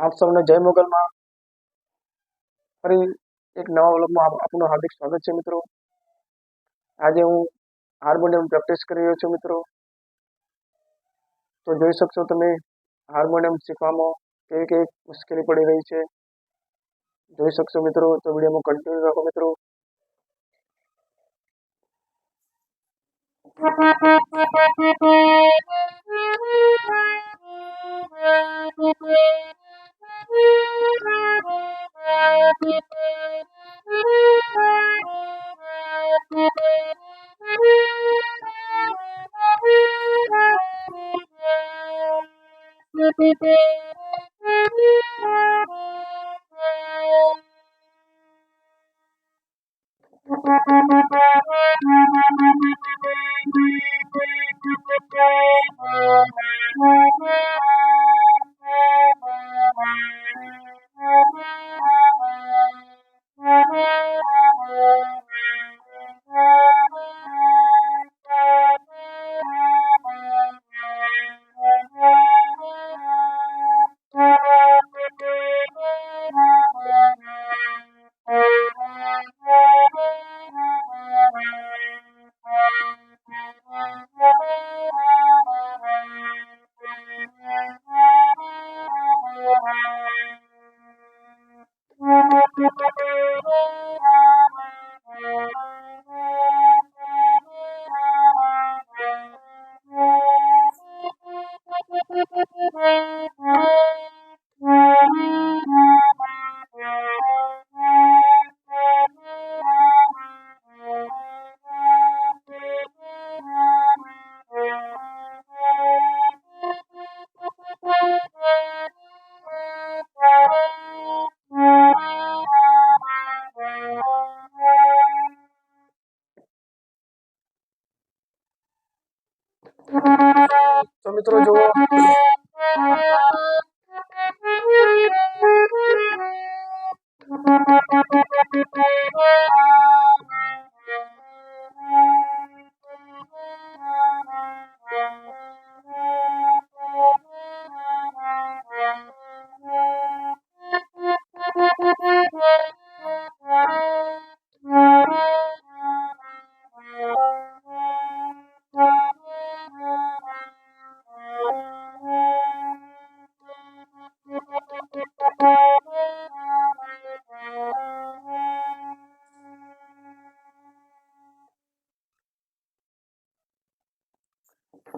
આપ સૌને જય મોગલમાં ફરી એક નવા વ્લોગમાં આપનું હાર્દિક સ્વાગત છે મિત્રો। આજે હું હાર્મોનિયમ પ્રેક્ટિસ કરી રહ્યો છું મિત્રો। તો જોઈ શકશો તમે હાર્મોનિયમ શીખવામાં કેવી કેવી મુશ્કેલી પડી રહી છે, જોઈ શકશો મિત્રો। તો વિડીયોમાં કન્ટિન્યુ રાખો મિત્રો। તો મિત્રો જુઓ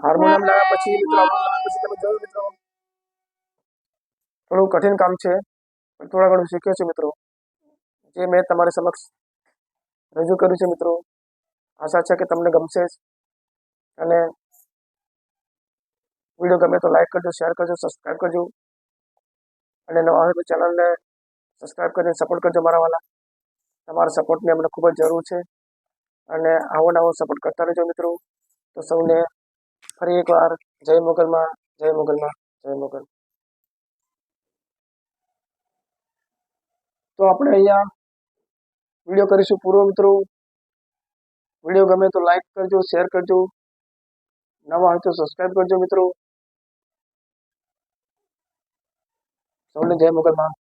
હાર્મોનિયમ લાવ્યા પછી મિત્રો તમે જોયું મિત્રો થોડું કઠિન કામ છે, પણ થોડા ઘણું શીખ્યો છે મિત્રો, જે મેં તમારી સમક્ષ રજૂ કર્યું છે મિત્રો। આશા છે કે તમને ગમશે અને વિડીયો ગમે તો લાઈક કરજો, શેર કરજો, સબસ્ક્રાઈબ કરજો અને નવા હોય તો ચેનલને સબસ્ક્રાઈબ કરીને સપોર્ટ કરજો મારા વાલા। તમારા સપોર્ટની અમને ખૂબ જ જરૂર છે અને આવો નવો સપોર્ટ કરતા રહેજો મિત્રો। તો સૌને ફરી એકવાર જય મોગલમાં, જય મોગલમાં, જય મોગલ। તો આપણે અહીંયા વિડીયો કરીશું પૂરો મિત્રો। વિડીયો ગમે તો લાઈક કરજો, શેર કરજો, નવા હોય તો સબસ્ક્રાઈબ કરજો મિત્રો। સૌને જય મોગલમાં।